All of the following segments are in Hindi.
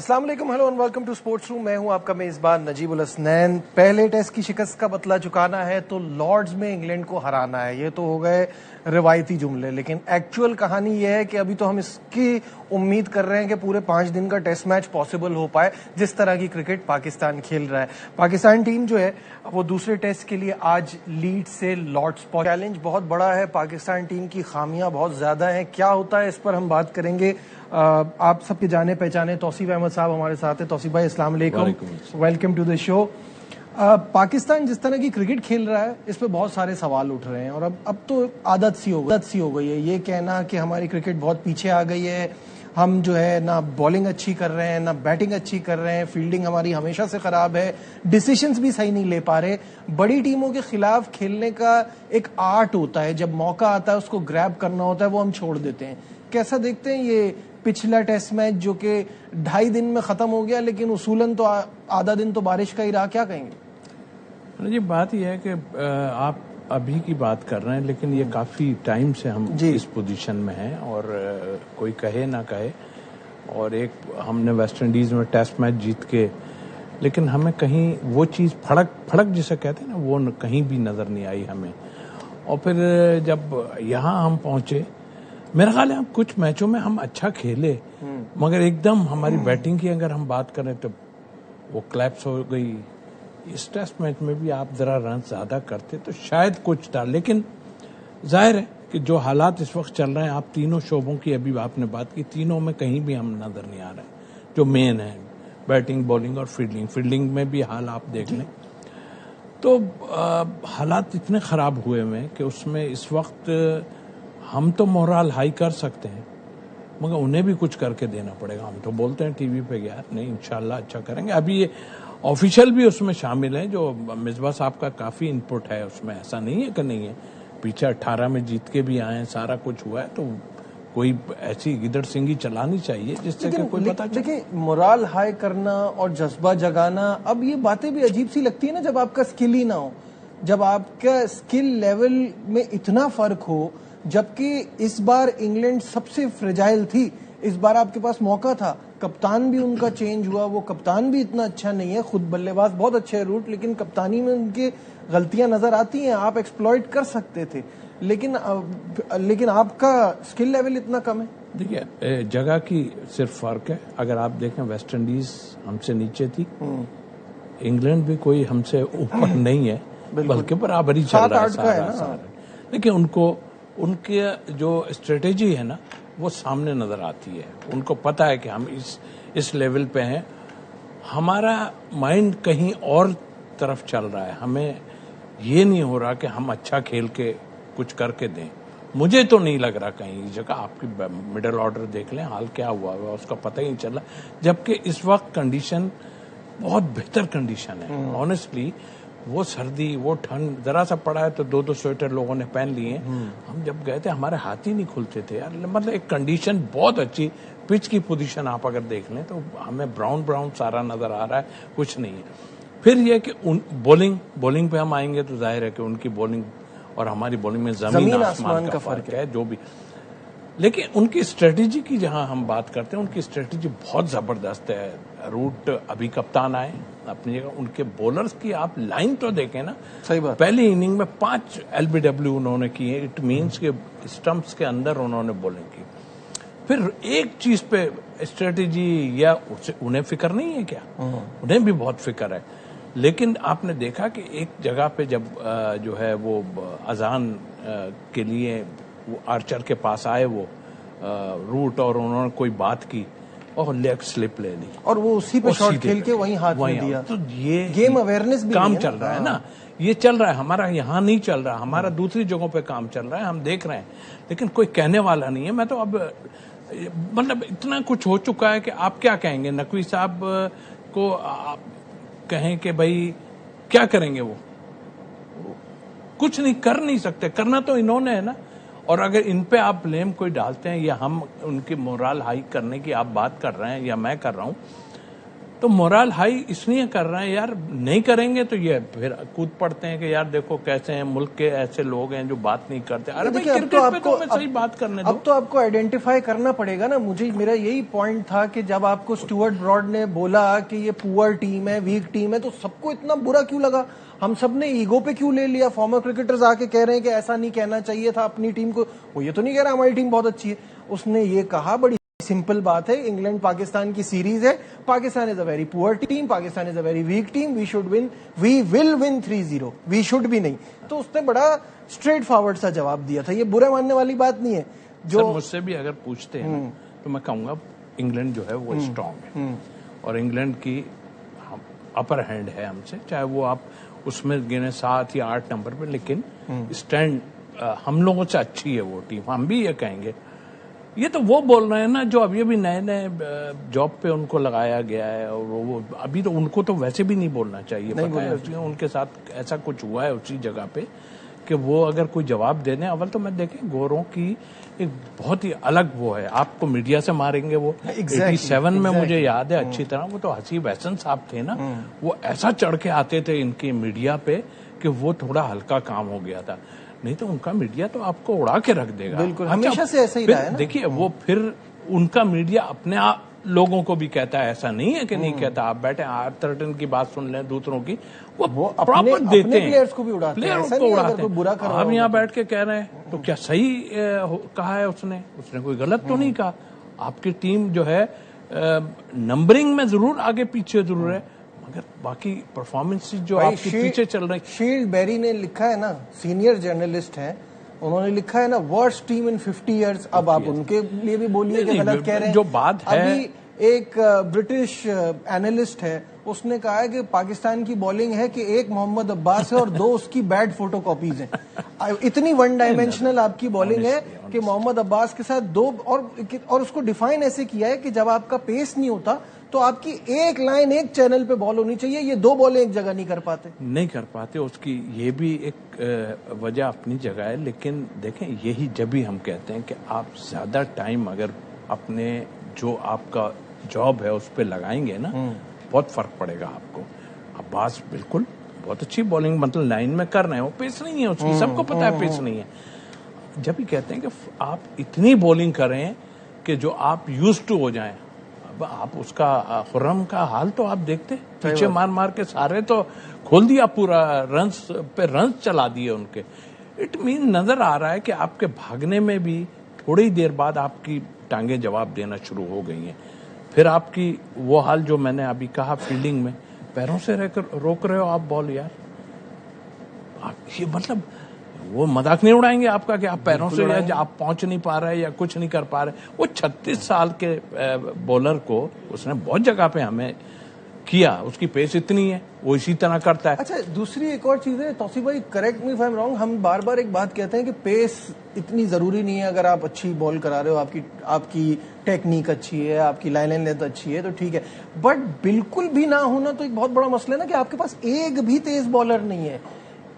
अस्सलाम वालेकुम, hello and welcome to sports room. मैं हूं आपका मेजबान नजीबुल हसनैन। पहले टेस्ट की शिकस्त का बदला चुकाना है तो लॉर्ड्स में इंग्लैंड को हराना है। ये तो हो गए रिवायती जुमले, लेकिन एक्चुअल कहानी यह है कि अभी तो हम इसकी उम्मीद कर रहे हैं कि पूरे 5 दिन का टेस्ट मैच पॉसिबल हो पाए, जिस तरह की क्रिकेट पाकिस्तान खेल रहा है। पाकिस्तान टीम जो है वो दूसरे टेस्ट के लिए आज लीड से लॉर्ड्स पहुंची। चैलेंज बहुत बड़ा है, पाकिस्तान टीम की खामियां बहुत ज्यादा हैं। क्या होता है इस पर हम बात करेंगे। आप सबके जाने पहचाने तौसीफ अहमद साहब हमारे साथ हैं। तौसीफ भाई अस्सलाम वालेकुम, welcome to the show. Pakistan जिस तरह की क्रिकेट खेल रहा है इस पे बहुत सारे सवाल उठ रहे हैं और अब तो आदत सी हो गई है ये कहना कि हमारी क्रिकेट बहुत पीछे आ गई है। हम जो है ना बॉलिंग अच्छी कर रहे हैं ना बैटिंग अच्छी कर रहे हैं, फील्डिंग हमारी हमेशा से खराब है, डिसीजंस भी सही नहीं ले पा रहे। बड़ी टीमों के खिलाफ खेलने का एक आर्ट होता है, जब मौका आता है उसको ग्रैब करना होता है, वो हम छोड़ देते हैं। कैसा देखते हैं ये पिछला टेस्ट मैच जो कि 2.5 दिन में खत्म हो गया, लेकिन उसूलन तो आधा दिन तो बारिश का ही रहा। क्या कहेंगे जी? बात यह है कि आप अभी की बात कर रहे हैं, लेकिन ये काफी टाइम से हम इस पोजीशन में हैं और कोई कहे ना कहे, और एक हमने वेस्ट इंडीज में टेस्ट मैच जीत के, लेकिन हमें कहीं वो चीज फड़क जिसे कहते हैं ना, वो कहीं भी नजर नहीं आई हमें। और फिर जब यहाँ हम पहुंचे, मेरा ख्याल है कुछ मैचों में हम अच्छा खेले, मगर एकदम हमारी बैटिंग की अगर हम बात करें तो वो क्लैप्स हो गई। इस टेस्ट मैच में भी आप जरा रन ज्यादा करते तो शायद कुछ था, लेकिन जाहिर है कि जो हालात इस वक्त चल रहे हैं, आप तीनों शोबों की अभी आपने बात की, तीनों में कहीं भी हम नजर नहीं आ रहे हैं जो मेन है, बैटिंग, बॉलिंग और फील्डिंग में भी हाल आप देख लें तो हालात इतने खराब हुए हुए हैं कि उसमें इस वक्त हम तो मोरल हाई कर सकते हैं, मगर उन्हें भी कुछ करके देना पड़ेगा। हम तो बोलते हैं टीवी पे यार नहीं इंशाल्लाह अच्छा करेंगे। अभी ये ऑफिशियल भी उसमें शामिल है, जो मिसबा साहब का काफी इनपुट है उसमें, ऐसा नहीं है कि नहीं है। पीछे 18 में जीत के भी आए हैं, सारा कुछ हुआ है, तो कोई ऐसी गिदड़ सिंगी चलानी चाहिए जिससे कि कोई पता चले। देखिए, मोरल हाई करना और जज्बा जगाना, अब ये बातें भी अजीब सी लगती है ना जब आपका स्किल ही ना हो, जब आपका स्किल लेवल में इतना फर्क हो। जबकि इस बार इंग्लैंड सबसे फ्रेजाइल थी, इस बार आपके पास मौका था, कप्तान भी उनका चेंज हुआ, वो कप्तान भी इतना अच्छा नहीं है। खुद बल्लेबाज बहुत अच्छे है रूट, लेकिन कप्तानी में उनकी गलतियां नजर आती हैं। आप एक्सप्लॉइट कर सकते थे, लेकिन आपका स्किल लेवल इतना कम है। देखिए, जगह की सिर्फ फर्क है। अगर आप देखें, वेस्ट इंडीज हमसे नीचे थी, इंग्लैंड भी कोई हमसे ऊपर नहीं है, बल्कि बराबरी चल रहा है सारा। लेकिन उनके जो स्ट्रेटेजी है ना, वो सामने नजर आती है। उनको पता है कि हम इस लेवल पे हैं, हमारा माइंड कहीं और तरफ चल रहा है। हमें ये नहीं हो रहा कि हम अच्छा खेल के कुछ करके दें। मुझे तो नहीं लग रहा कहीं जगह। आपकी मिडिल ऑर्डर देख लें, हाल क्या हुआ उसका पता ही नहीं चल रहा, जबकि इस वक्त कंडीशन बहुत बेहतर कंडीशन है। ऑनेस्टली वो सर्दी, वो ठंड जरा सा पड़ा है तो 2-2 स्वेटर लोगों ने पहन लिए। हम जब गए थे हमारे हाथ ही नहीं खुलते थे यार। मतलब एक कंडीशन बहुत अच्छी, पिच की पोजीशन आप अगर देख लें तो हमें ब्राउन सारा नजर आ रहा है, कुछ नहीं है। फिर ये कि बॉलिंग पे हम आएंगे तो जाहिर है कि उनकी बॉलिंग और हमारी बॉलिंग में जमीन आसमान का फर्क है जो भी। लेकिन उनकी स्ट्रेटेजी की जहां हम बात करते हैं, उनकी स्ट्रेटेजी बहुत जबरदस्त है। रूट अभी कप्तान आए अपनी जगह, उनके बॉलर्स की आप लाइन तो देखें ना, सही बात। पहली इनिंग में 5 LBW उन्होंने किए। इट मींस के स्टंप्स के अंदर उन्होंने बॉलिंग की। फिर एक चीज पे स्ट्रेटेजी या उन्हें फिक्र नहीं है क्या? उन्हें भी बहुत फिक्र है। लेकिन आपने देखा कि एक जगह पे जब जो है वो अजान के लिए वो आर्चर के पास आए वो रूट, और उन्होंने कोई बात की और लेग स्लिप ले ली और वो उसी पे शॉट खेल के वहीं हाथ में दिया। तो ये गेम अवेयरनेस भी काम चल रहा है ना, ये चल रहा है। हमारा यहाँ नहीं चल रहा, हमारा दूसरी जगहों पे काम चल रहा है, हम देख रहे हैं, लेकिन कोई कहने वाला नहीं है। मैं तो अब मतलब इतना कुछ हो चुका है कि आप क्या कहेंगे? नकवी साहब को आप कहें कि भाई क्या करेंगे? वो कुछ नहीं कर नहीं सकते, करना तो इन्होंने है ना। और अगर इन पे आप ब्लेम कोई डालते हैं या हम उनकी मोरल हाई करने की आप बात कर रहे हैं या मैं कर रहा हूं, तो मोरल हाई इसलिए कर रहे हैं यार, नहीं करेंगे तो ये फिर कूद पड़ते हैं कि यार देखो कैसे हैं, मुल्क के ऐसे लोग हैं जो बात नहीं करते। अरे भाई क्रिकेट पे तो मैं सही बात करने दो। अब तो आपको आइडेंटिफाई करना पड़ेगा ना। मेरा यही पॉइंट था कि जब आपको स्टुअर्ट ब्रॉड ने बोला कि ये पुअर टीम है, वीक टीम है, तो सबको इतना बुरा क्यों लगा? हम सब ने ईगो पे क्यों ले लिया? फॉर्मर क्रिकेटर्स आके कह रहे हैं कि ऐसा नहीं कहना चाहिए था अपनी टीम को। वो ये तो नहीं कह रहा हमारी टीम बहुत अच्छी है। उसने ये कहा, बड़ी सिंपल बात है, इंग्लैंड पाकिस्तान की सीरीज है, Pakistan is a very poor team, Pakistan is a very weak team, we should win, we will win 3-0, we should भी नहीं। तो उसने बड़ा स्ट्रेट फॉरवर्ड सा जवाब दिया था। ये बुरा मानने वाली बात नहीं है। जो मुझसे भी अगर पूछते हैं तो मैं कहूंगा इंग्लैंड जो है वो स्ट्रांग है और इंग्लैंड की अपर हैंड है हमसे, चाहे वो आप उसमें गिने 7 या 8 नंबर पे, लेकिन स्टैंड हम लोगों से अच्छी है वो टीम, हम भी ये कहेंगे। ये तो वो बोल रहे हैं ना जो अभी नए नए जॉब पे उनको लगाया गया है, और वो अभी तो उनको तो वैसे भी नहीं बोलना चाहिए, पता है उनके साथ ऐसा कुछ हुआ है उसी जगह पे कि वो अगर कोई जवाब दे दें। अव्वल तो मैं देखें गोरों की एक बहुत ही अलग वो है, आपको मीडिया से मारेंगे वो। 87 में मुझे याद है अच्छी तरह, वो तो हसीब एहसन साहब थे ना, वो ऐसा चढ़ के आते थे इनकी मीडिया पे कि वो थोड़ा हल्का काम हो गया था। नहीं तो उनका मीडिया तो आपको उड़ा के रख देगा। बिल्कुल, हमेशा से ऐसा ही रहा है ना। देखिए वो फिर उनका मीडिया अपने आप लोगों को भी कहता है, ऐसा नहीं है कि नहीं कहता। आप बैठे R13 की बात सुन लें दूसरों की, वो प्रॉपर देते हैं, प्लेयर्स को भी उड़ाते हैं, प्लेयर्स को उड़ाते हैं। आप यहाँ बैठ के कह रहे हैं तो क्या सही कहा है उसने कोई गलत तो नहीं कहा। आपकी टीम जो है नंबरिंग में जरूर आगे पीछे जरूर है, मगर बाकी परफॉर्मेंस जो आपके पीछे चल रही। शील्ड बेरी ने लिखा है ना, सीनियर जर्नलिस्ट हैं, उन्होंने लिखा है ना वर्स्ट टीम इन 50 इयर्स। अब आप उनके लिए भी बोलिए कि गलत कह रहे हैं। जो बात है, अभी एक ब्रिटिश एनालिस्ट है, उसने कहा है कि पाकिस्तान की बॉलिंग है कि एक मोहम्मद अब्बास है और 2 उसकी बैड फोटोकॉपीज हैं। इतनी वन डायमेंशनल आपकी बॉलिंग है कि मोहम्मद अब्बास के साथ 2 और उसको डिफाइन ऐसे किया है कि जब आपका पेस नहीं होता तो आपकी एक लाइन एक चैनल पे बॉल होनी चाहिए, ये 2 बॉलें एक जगह नहीं कर पाते। उसकी ये भी एक वजह अपनी जगह है, लेकिन देखें यही जब भी हम कहते हैं कि आप ज्यादा टाइम अगर अपने जो आपका जॉब है उस पर लगाएंगे ना, बहुत फर्क पड़ेगा आपको। अब्बास बिल्कुल बहुत अच्छी बॉलिंग मतलब लाइन में कर रहे हैं, वो पेस नहीं है उसकी, सबको पता है पेस नहीं है। जब भी कहते हैं कि आप इतनी बॉलिंग करें कि जो आप यूज्ड टू हो जाएं, अब आप उसका खुर्रम का हाल तो आप देखते, पीछे मार मार के सारे तो खोल दिया पूरा, रन्स पे रन्स चला दिए उनके। इट मीन नजर आ रहा है कि आपके भागने में भी थोड़ी देर बाद आपकी टांगे जवाब देना शुरू हो गई हैं। फिर आपकी वो हाल जो मैंने अभी कहा, फील्डिंग में पैरों से रोक रहे हो आप बॉल यार। आप ये मतलब वो मजाक नहीं उड़ाएंगे आपका कि आप पैरों से या आप पहुंच नहीं पा रहे या कुछ नहीं कर पा रहे। वो 36 साल के बॉलर को उसने बहुत जगह पे हमें किया, उसकी पेस इतनी है, वो इसी तरह करता है। अच्छा, दूसरी एक और चीज है तौसीफ भाई, correct me if I am wrong, हम बार बार एक बात कहते हैं कि पेस इतनी जरूरी नहीं है। अगर आप अच्छी बॉल करा रहे हो, आपकी टेक्निक अच्छी है, आपकी लाइन लेंथ अच्छी है तो ठीक है, बट बिल्कुल भी ना होना तो एक बहुत बड़ा मसला है ना कि आपके पास एक भी तेज बॉलर नहीं है।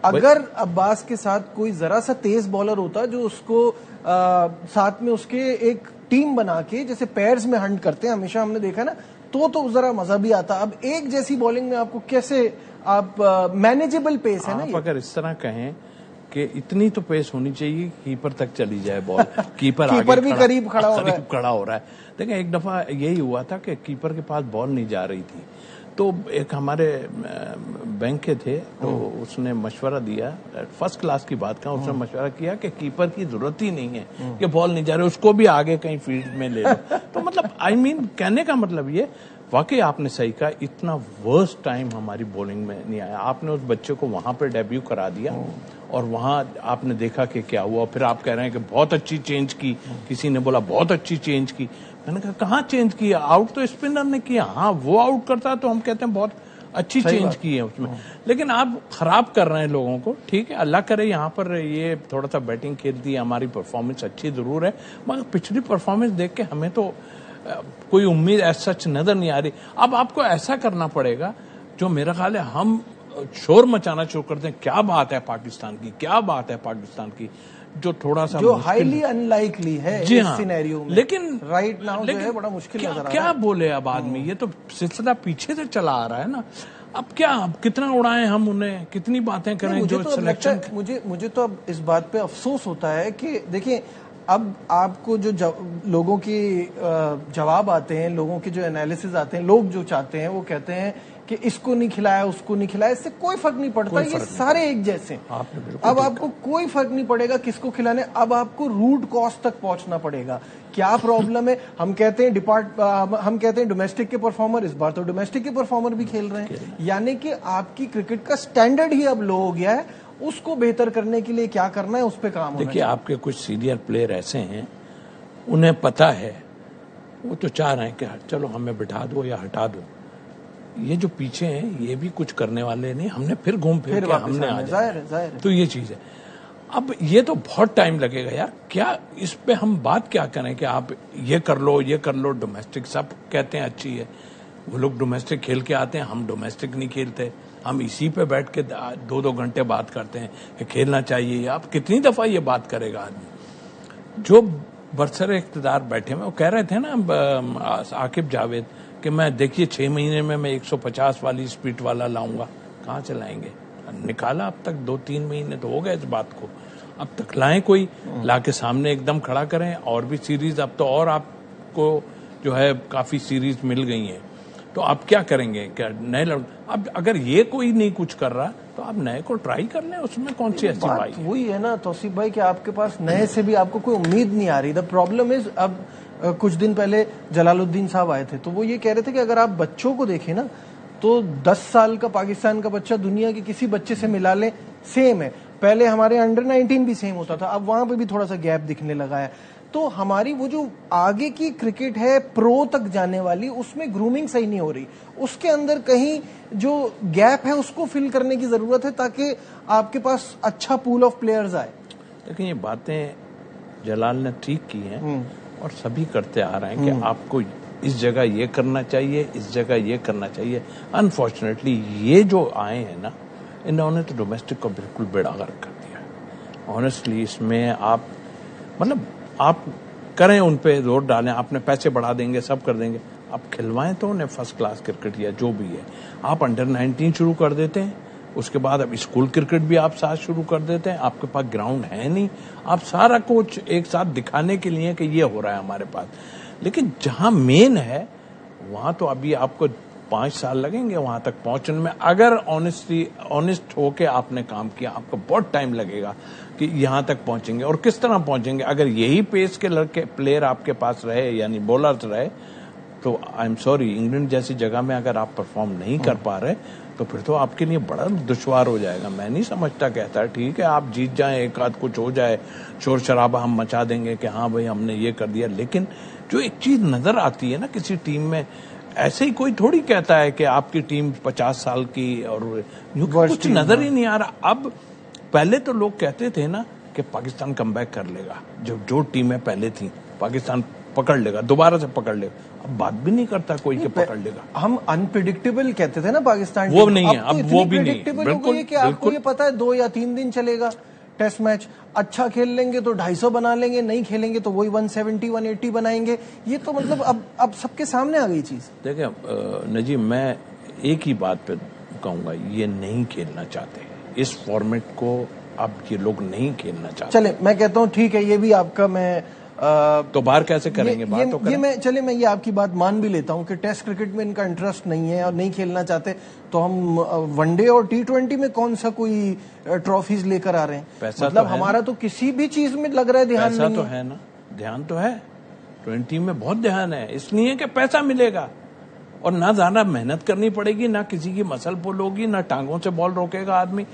अगर अब्बास के साथ कोई जरा सा तेज बॉलर होता जो उसको साथ में उसके एक टीम बना के जैसे पैर्स में हंट करते हैं, हमेशा हमने देखा ना, तो जरा मजा भी आता। अब एक जैसी बॉलिंग में आपको कैसे आप मैनेजेबल पेस है ना। आप अगर इस तरह कहें कि इतनी तो पेस होनी चाहिए कीपर तक चली जाए बॉल, कीपर भी करीब खड़ा हो रहा है। देखें एक दफा यही हुआ था कि कीपर के पास बॉल नहीं जा रही थी, तो एक हमारे बैंक के थे, तो उसने मशवरा दिया, फर्स्ट क्लास की बात का, उसने मशवरा किया कि कीपर की जरूरत ही नहीं है कि बॉल नहीं जा रही, उसको भी आगे कहीं फील्ड में ले लो। तो मतलब कहने का मतलब ये, वाकई आपने सही कहा, इतना वर्स्ट टाइम हमारी बॉलिंग में नहीं आया। आपने उस बच्चे को वहां पर डेब्यू करा दिया और वहां आपने देखा कि क्या हुआ। फिर आप कह रहे हैं कि बहुत अच्छी चेंज की, किसी ने बोला बहुत अच्छी चेंज की। मैंने कहा कहाँ चेंज किया, आउट तो स्पिनर ने किया। हाँ वो आउट करता तो हम कहते हैं बहुत अच्छी चेंज की है उसमें, लेकिन आप खराब कर रहे हैं लोगों को। ठीक है, अल्लाह करे यहाँ पर ये थोड़ा सा बैटिंग खेलती है, हमारी परफॉर्मेंस अच्छी जरूर है, मगर पिछली परफॉर्मेंस देख के हमें तो कोई उम्मीद ऐसा सच नजर नहीं आ रही। अब आपको ऐसा करना पड़ेगा जो मेरा ख्याल है हम शोर मचाना शुरू करते हैं, क्या बात है पाकिस्तान की, क्या बात है पाकिस्तान की, जो थोड़ा सा जो हाईली अनलाइकली है जी इस हाँ, सिनेरियो में, लेकिन राइट नाउ जो है बड़ा मुश्किल नजर आ रहा है। क्या बोले अब आदमी, ये तो सिलसिला पीछे से चला आ रहा है ना। अब क्या, अब कितना उड़ाएं हम उन्हें, कितनी बातें करें, जो तो सिलेक्शन। मुझे तो अब इस बात पे अफसोस होता है कि देखिए, अब आपको जो लोगों की जवाब आते हैं, लोगों के जो एनालिसिस आते हैं, लोग जो चाहते हैं वो कहते हैं कि इसको नहीं खिलाया, उसको नहीं खिलाया, इससे कोई फर्क नहीं पड़ता, ये सारे एक जैसे। अब आपको कोई फर्क नहीं पड़ेगा किसको खिलाने, अब आपको रूट कॉज तक पहुंचना पड़ेगा। क्या प्रॉब्लम है? हम कहते हैं डोमेस्टिक के परफॉर्मर, इस बार तो डोमेस्टिक के परफॉर्मर भी खेल रहे हैं, यानी कि आपकी क्रिकेट का स्टैंडर्ड ही अब लो हो गया है। उसको बेहतर करने के लिए क्या करना है, उस पर काम होना चाहिए। देखिए, आपके कुछ सीनियर प्लेयर ऐसे हैं, उन्हें पता है, वो तो चाह रहे हैं कि चलो हमें बिठा दो या हटा दो। ये जो पीछे हैं ये भी कुछ करने वाले नहीं, हमने फिर घूम फिर के हमने आ जाए, तो ये चीज है। अब ये तो बहुत टाइम लगेगा यार, क्या इस पे हम बात क्या करें कि आप ये कर लो, ये कर लो। डोमेस्टिक सब कहते हैं अच्छी है, वो लोग डोमेस्टिक खेल के आते हैं, हम डोमेस्टिक नहीं खेलते, हम इसी पे बैठ के 2-2 घंटे बात करते हैं कि खेलना चाहिए। आप कितनी दफा ये बात करेगा आदमी। जो बरसरे इख्तिदार बैठे हैं, वो कह रहे थे ना आकिब जावेद कि मैं देखिए 6 महीने में मैं 150 वाली स्पीड वाला लाऊंगा। कहाँ से लाएंगे? निकाला अब तक 2-3 महीने तो हो गए इस बात को, अब तक लाएं कोई, ला के सामने एकदम खड़ा करें। और भी सीरीज अब तो और आपको जो है काफी सीरीज मिल गई हैं, तो आप क्या करेंगे? क्या नए अब अगर ये कोई नहीं कुछ कर रहा तो आप नए को ट्राई कर लें, उसमें कौन सी ऐसी बात वही है ना तौसीफ भाई कि आपके पास नए से भी आपको कोई उम्मीद नहीं आ रही। द प्रॉब्लम इज, अब कुछ दिन पहले जलालुद्दीन साहब आए थे, तो वो ये कह रहे थे कि अगर आप बच्चों को देखें ना, तो 10 साल का पाकिस्तान का बच्चा दुनिया के किसी बच्चे से मिला ले, सेम है। पहले हमारे अंडर 19 भी सेम होता था, अब वहां पे भी थोड़ा सा गैप दिखने लगा है। तो हमारी वो जो आगे की क्रिकेट है प्रो तक जाने वाली, उसमें ग्रूमिंग सही नहीं हो रही। उसके अंदर कहीं जो गैप है उसको फिल करने की जरूरत है, ताकि आपके पास अच्छा पूल ऑफ प्लेयर्स आए। लेकिन ये बातें जलाल ने ठीक की हैं और सभी करते आ रहे हैं कि आपको इस जगह ये करना चाहिए, इस जगह ये करना चाहिए। अनफॉर्चुनेटली ये जो आए हैं ना, इन्होंने तो डोमेस्टिक को बिल्कुल बेड़ा गर्क कर दिया। ऑनेस्टली इसमें आप मतलब आप करें, उन पे जोर डालें, आपने पैसे बढ़ा देंगे, सब कर देंगे, आप खिलवाएं तो उन्हें फर्स्ट क्लास क्रिकेट या जो भी है। आप अंडर 19 शुरू कर देते हैं, उसके बाद अब स्कूल क्रिकेट भी आप साथ शुरू कर देते हैं। आपके पास ग्राउंड है नहीं, आप सारा कुछ एक साथ दिखाने के लिए कि ये हो रहा है हमारे पास। लेकिन जहां मेन है वहां तो अभी आपको 5 साल लगेंगे वहां तक पहुंचने में। अगर ऑनेस्ट होके आपने काम किया, आपको बहुत टाइम लगेगा कि यहां तक पहुंचेंगे। और किस तरह पहुंचेंगे? अगर यही पेस के लड़के प्लेयर आपके पास रहे, यानी बॉलर्स रहे, तो आई एम सॉरी, इंग्लैंड जैसी जगह में अगर आप परफॉर्म नहीं कर पा रहे तो फिर तो आपके लिए बड़ा दुश्वार हो जाएगा। मैं नहीं समझता, कहता है ठीक है आप जीत जाएं, एक आध कुछ हो जाए, शोर शराबा हम मचा देंगे कि हाँ भाई हमने ये कर दिया। लेकिन जो एक चीज नजर आती है ना किसी टीम में, ऐसे ही कोई थोड़ी कहता है कि आपकी टीम 50 साल की और कुछ नजर ही नहीं आ रहा। अब पहले तो लोग कहते थे ना कि पाकिस्तान कमबैक कर लेगा, जो टीमें पहले थी पाकिस्तान पकड़ लेगा, दोबारा से पकड़ लेगा। अब बात भी नहीं करता कोई कि पकड़ लेगा। हम अनप्रिडिक्टेबल कहते थे ना पाकिस्तान, वो नहीं है, अब वो भी नहीं। प्रिडिक्टेबल हो गई है कि आपको ये पता है 2 या 3 दिन चलेगा टेस्ट मैच। अच्छा खेल लेंगे तो 250 बना लेंगे, नहीं खेलेंगे तो वही 170 180 बनाएंगे। ये तो मतलब अब सबके सामने आ गई चीज। देखिए नजीब, मैं एक ही बात पे कहूंगा, ये नहीं खेलना चाहते इस फॉर्मेट को, अब ये लोग नहीं खेलना चाहते। चले मैं कहता हूँ ठीक है, ये भी आपका मैं तो बाहर कैसे करेंगे बात? तो करें। मैं ये आपकी बात मान भी लेता हूँ कि टेस्ट क्रिकेट में इनका इंटरेस्ट नहीं है और नहीं खेलना चाहते, तो हम वनडे और T20 में कौन सा कोई ट्रॉफीज लेकर आ रहे हैं? पैसा मतलब तो हमारा तो किसी भी चीज में लग रहा है ध्यान नहीं। पैसा तो है ना, ध्यान तो है, 20 में बहुत ध्यान है, इसलिए कि पैसा मिलेगा और ना ज्यादा मेहनत करनी पड़ेगी, ना किसी की मसल पुल होगी, ना टांगों से बॉल रोकेगा आदमी।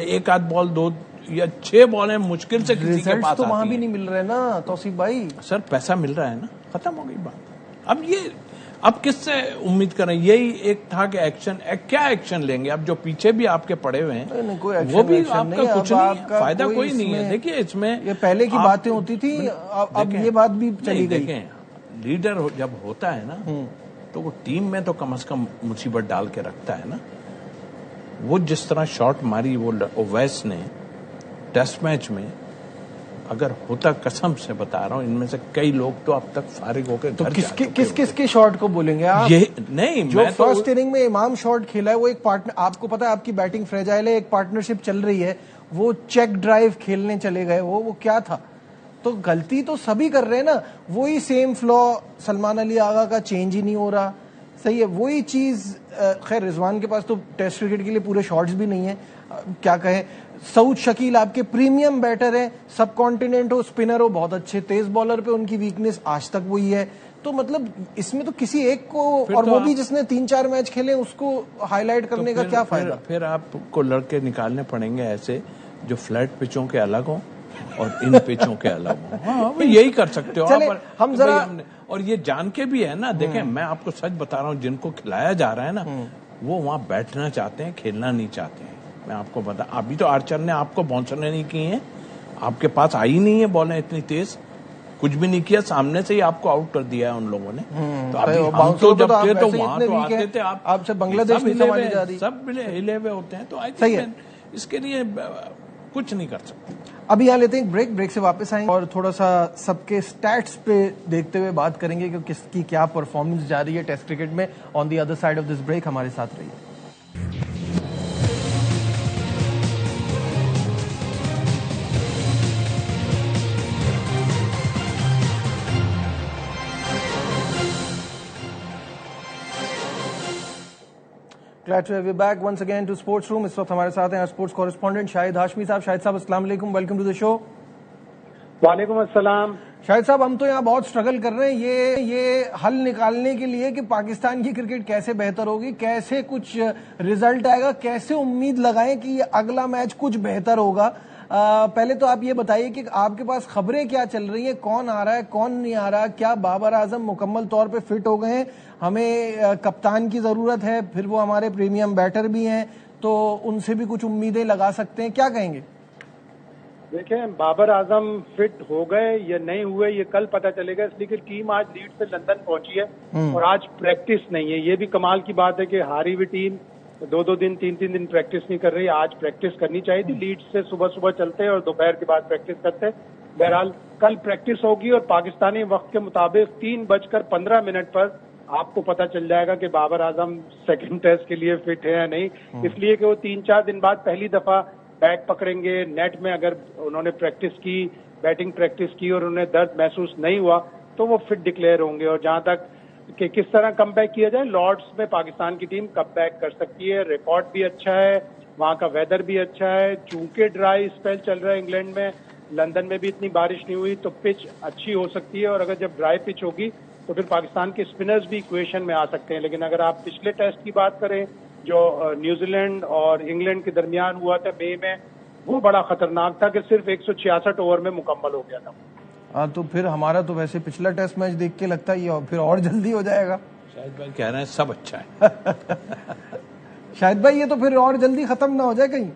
एक आध बॉल 2 या 6 बॉल है मुश्किल से किसी के पास तो वहां भी नहीं मिल रहे ना तौसीफ भाई। सर पैसा मिल रहा है ना, खत्म हो गई बात। अब किससे उम्मीद करें? यही एक था कि क्या एक्शन लेंगे? अब जो पीछे भी आपके पड़े हुए हैं वो भी आपका कुछ नहीं है, फायदा कोई नहीं है। देखिए इसमें ये पहले की बातें होती थी, अब ये बात भी चली गई। देखें लीडर जब होता है ना तो वो टीम में तो कम से कम मुसीबत डाल के रखता है ना। वो जिस तरह शॉट मारी वो ओवैस ने टेस्ट मैच में, अगर होता, कसम से बता रहा हूं, इनमें से कई लोग तो अब तक फारिग होकर तो घर किसके शॉट को बोलेंगे आप? ये नहीं, जो मैं फर्स्ट इनिंग में इमाम शॉट खेला है वो एक पार्टनर, आपको पता है आपकी बैटिंग फ्रेजाइल है, एक पार्टनरशिप चल रही है, वो चेक ड्राइव खेलने चले गए, वो क्या था? तो गलती तो सभी कर रहे हैं ना, वही सेम फ्लॉ सलमान अली आगा का चेंज ही नहीं हो रहा, सही है, वही चीज। खैर रिजवान के पास तो टेस्ट क्रिकेट के लिए पूरे शॉट्स भी नहीं है, क्या कहें। सऊद शकील आपके प्रीमियम बैटर है, सब कॉन्टिनेंट हो, स्पिनर हो, बहुत अच्छे, तेज बॉलर पे उनकी वीकनेस आज तक वही है। तो मतलब इसमें तो किसी एक को, और तो वो भी जिसने 3-4 मैच खेले, उसको हाईलाइट करने का क्या फायदा? फिर आपको लड़के निकालने पड़ेंगे ऐसे जो फ्लैट पिचों के अलग हों और इन पिचों के अलग हों। हाँ, यही कर सकते हो आप। हम जरा, और ये जान के भी है ना, देखें मैं आपको सच बता रहा हूँ, जिनको खिलाया जा रहा है ना, वो वहां बैठना चाहते हैं, खेलना नहीं चाहते हैं। मैं आपको बता, अभी तो आर्चर ने आपको बाउंसर नहीं किए हैं, आपके पास आई नहीं है बॉलें इतनी तेज, कुछ भी नहीं किया, सामने से ही आपको आउट कर दिया है उन लोगों ने। तो अभी हम तो जब थे तो वहां तो आते थे, आपसे बांग्लादेश नहीं संभाली जा रही, सब हिले हुए होते हैं। तो आई थिंक इसके लिए कुछ नहीं कर सकते। अभी यहाँ लेते हैं ब्रेक से वापस आएंगे और थोड़ा सा सबके स्टैट्स पे देखते हुए बात करेंगे कि किसकी क्या परफॉर्मेंस जा रही है टेस्ट क्रिकेट में। On the other side of this break हमारे साथ रहिए। Glad to have you back once again to Sports Room। इस वक्त हमारे साथ हैं स्पोर्ट्स कॉरेस्पॉन्डेंट शाहिद हाशमी साहब। शाहिद साहब अस्सलाम वालेकुम, वेलकम टू द शो। वालेकुम अस्सलाम। शाहिद साहब, हम तो यहाँ बहुत स्ट्रगल कर रहे हैं ये हल निकालने के लिए कि पाकिस्तान की क्रिकेट कैसे बेहतर होगी, कैसे कुछ रिजल्ट आएगा, कैसे उम्मीद लगाएं कि अगला मैच कुछ बेहतर होगा। पहले तो आप ये बताइए कि आपके पास खबरें क्या चल रही है, कौन आ रहा है कौन नहीं आ रहा, क्या बाबर आजम मुकम्मल तौर पे फिट हो गए हैं, हमें कप्तान की जरूरत है, फिर वो हमारे प्रीमियम बैटर भी हैं तो उनसे भी कुछ उम्मीदें लगा सकते हैं, क्या कहेंगे? देखें, बाबर आजम फिट हो गए या नहीं हुए ये कल पता चलेगा, इसलिए कि टीम आज लीड से लंदन पहुंची है और आज प्रैक्टिस नहीं है। ये भी कमाल की बात है कि हारी हुई टीम 2-2 दिन 3-3 दिन प्रैक्टिस नहीं कर रही। आज प्रैक्टिस करनी चाहिए थी, लीड से सुबह सुबह चलते हैं और दोपहर के बाद प्रैक्टिस करते हैं। बहरहाल कल प्रैक्टिस होगी और पाकिस्तानी वक्त के मुताबिक 3:15 पर आपको पता चल जाएगा कि बाबर आजम सेकंड टेस्ट के लिए फिट है या नहीं। इसलिए कि वो 3-4 दिन बाद पहली दफा बैट पकड़ेंगे। नेट में अगर उन्होंने प्रैक्टिस की, बैटिंग प्रैक्टिस की और उन्हें दर्द महसूस नहीं हुआ तो वो फिट डिक्लेयर होंगे। और जहां तक कि किस तरह कमबैक किया जाए, लॉर्ड्स में पाकिस्तान की टीम कमबैक कर सकती है। रिकॉर्ड भी अच्छा है, वहां का वेदर भी अच्छा है, चूंकि ड्राई स्पेल चल रहा है इंग्लैंड में, लंदन में भी इतनी बारिश नहीं हुई तो पिच अच्छी हो सकती है। और अगर जब ड्राई पिच होगी तो फिर पाकिस्तान के स्पिनर्स भी इक्वेशन में आ सकते हैं। लेकिन अगर आप पिछले टेस्ट की बात करें जो न्यूजीलैंड और इंग्लैंड के दरमियान हुआ था मई में, वो बड़ा खतरनाक था कि सिर्फ 166 ओवर में मुकम्मल हो गया था। तो फिर हमारा तो वैसे पिछला टेस्ट मैच देख के लगता है ये फिर और जल्दी हो जाएगा। शाहिद भाई कह रहे हैं सब अच्छा है। शाहिद भाई ये तो फिर और जल्दी खत्म ना हो जाए कहीं?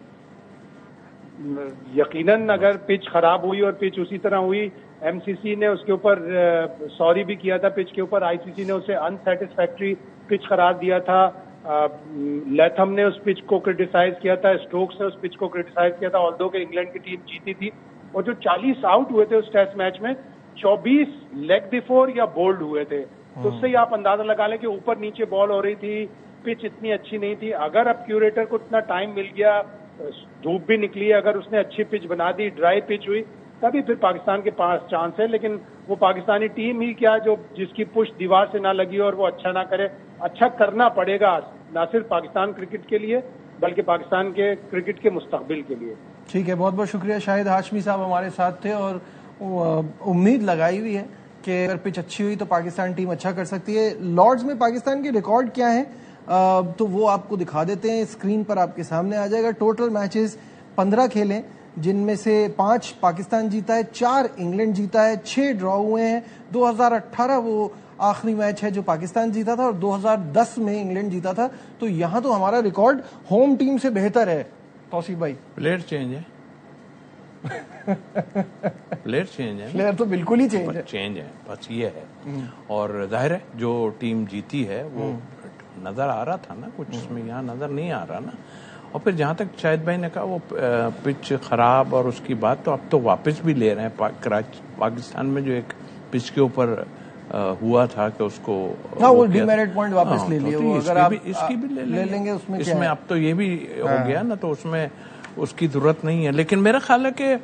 यकीनन अगर पिच खराब हुई और पिच उसी तरह हुई, एमसीसी ने उसके ऊपर सॉरी भी किया था पिच के ऊपर, आईसीसी ने उसे अनसेटिस्फैक्ट्री पिच करार दिया था, लैथम ने उस पिच को क्रिटिसाइज किया था, स्टोक्स ने उस पिच को क्रिटिसाइज किया था। ऑल्दो कि इंग्लैंड की टीम जीती थी और जो 40 आउट हुए थे उस टेस्ट मैच में 24 लेग बिफोर या बोल्ड हुए थे। तो उससे ही आप अंदाजा लगा लें कि ऊपर नीचे बॉल हो रही थी, पिच इतनी अच्छी नहीं थी। अगर अब क्यूरेटर को इतना टाइम मिल गया, धूप भी निकली, अगर उसने अच्छी पिच बना दी, ड्राई पिच हुई, तभी फिर पाकिस्तान के पास चांस है। लेकिन वो पाकिस्तानी टीम ही क्या जो जिसकी पुश दीवार से ना लगी और वो अच्छा ना करे, अच्छा करना पड़ेगा ना सिर्फ पाकिस्तान क्रिकेट के लिए बल्कि पाकिस्तान के क्रिकेट के मुस्तकबिल के लिए। ठीक है, बहुत बहुत शुक्रिया। शाहिद हाशमी साहब हमारे साथ थे और उम्मीद लगाई हुई है कि अगर पिच अच्छी हुई तो पाकिस्तान टीम अच्छा कर सकती है। लॉर्ड्स में पाकिस्तान के रिकॉर्ड क्या है तो वो आपको दिखा देते हैं, स्क्रीन पर आपके सामने आ जाएगा। टोटल मैचेस 15 खेले जिनमें से 5 पाकिस्तान जीता है, 4 इंग्लैंड जीता है, 6 ड्रॉ हुए हैं। 2018 वो आखिरी मैच है जो पाकिस्तान जीता था और 2010 में इंग्लैंड जीता था। तो यहां तो हमारा रिकॉर्ड होम टीम से बेहतर है। तौसीफ भाई, प्लेयर चेंज है। प्लेयर चेंज है, प्लेयर तो बिल्कुल ही चेंज है, बस ये है। और जाहिर है जो टीम जीती है वो नजर आ रहा था ना कुछ, इसमें यहाँ नजर नहीं आ रहा ना। और फिर जहां तक शाहिद भाई ने कहा वो पिच खराब और उसकी बात, तो अब तो वापस भी ले रहे हैं। पाकिस्तान में जो एक पिच के ऊपर हुआ था कि उसको वो डिमेरिट पॉइंट वापस ले लिए, तो अगर आप इसकी भी ले लेंगे उसमें इसमें अब तो ये भी हो गया ना, तो उसमें उसकी जरूरत नहीं है। लेकिन मेरा ख्याल है कि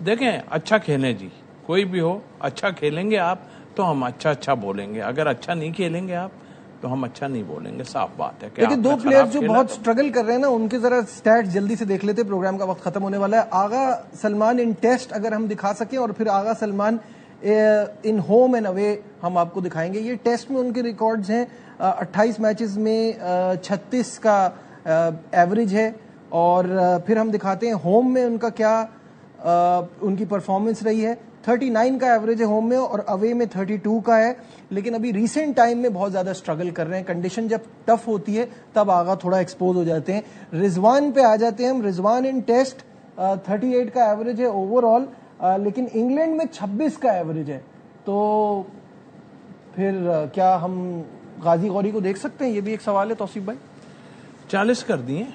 देखें, अच्छा खेलें जी, कोई भी हो, अच्छा खेलेंगे आप तो हम अच्छा बोलेंगे, अगर अच्छा नहीं खेलेंगे आप तो हम अच्छा नहीं बोलेंगे, साफ बात है। लेकिन दो प्लेयर्स जो बहुत स्ट्रगल कर रहे हैं ना, उनके जरा स्टैट्स जल्दी से देख लेते, प्रोग्राम का वक्त खत्म होने वाला है। आगा सलमान इन टेस्ट अगर हम दिखा सकें, और फिर आगा सलमान इन होम एंड अवे हम आपको दिखाएंगे। ये टेस्ट में उनके रिकॉर्ड्स हैं, 28 मैचेस में 36 का एवरेज है, और फिर हम दिखाते हैं होम में उनका क्या उनकी परफॉर्मेंस रही है। 39 का एवरेज है होम में, और अवे में 32 का है। लेकिन अभी रिसेंट टाइम में बहुत ज्यादा स्ट्रगल कर रहे हैं, कंडीशन जब टफ होती है तब आगा थोड़ा एक्सपोज हो जाते हैं। रिजवान पे आ जाते हैं हम। रिजवान इन टेस्ट 38 का एवरेज है ओवरऑल, लेकिन इंग्लैंड में 26 का एवरेज है। तो फिर क्या हम गाजी गौरी को देख सकते हैं? ये भी एक सवाल है तौसीफ भाई। 40 कर दिए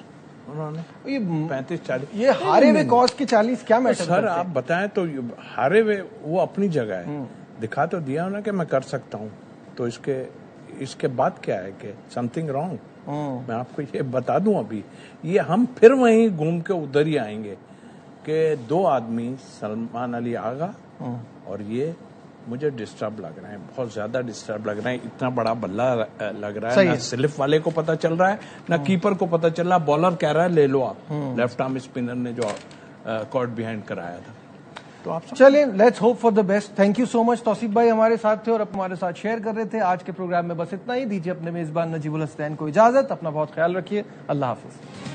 उन्होंने, ये 35-40, ये हारे हुए कॉज के 40 क्या मैटर सर करते? आप बताएं तो हारे हुए वो अपनी जगह है, दिखा तो दिया उन्होंने कि मैं कर सकता हूं, तो इसके बाद क्या है कि समथिंग रॉन्ग। मैं आपको ये बता दूं, अभी ये हम फिर वहीं घूम के उधर ही आएंगे कि दो आदमी सलमान अली आगा और ये मुझे डिस्टर्ब लग रहे हैं, बहुत ज्यादा डिस्टर्ब लग रहे हैं। इतना बड़ा बल्ला लग रहा है, ना स्लिप वाले को पता चल रहा है, ना कीपर को पता चल रहा। बॉलर कह रहा है ले लो आप, लेफ्ट आर्म स्पिनर ने जो कॉर्ड बिहाइंड कराया था। तो आप चलिए, let's hope for the best. Thank you so much. Tauseef भाई हमारे साथ थे और हमारे साथ शेयर कर रहे थे। आज के प्रोग्राम में बस इतना ही। दीजिए अपने मेजबान नजीबुल हसनैन को इजाजत। अपना बहुत ख्याल रखिए। अल्लाह हाफिज।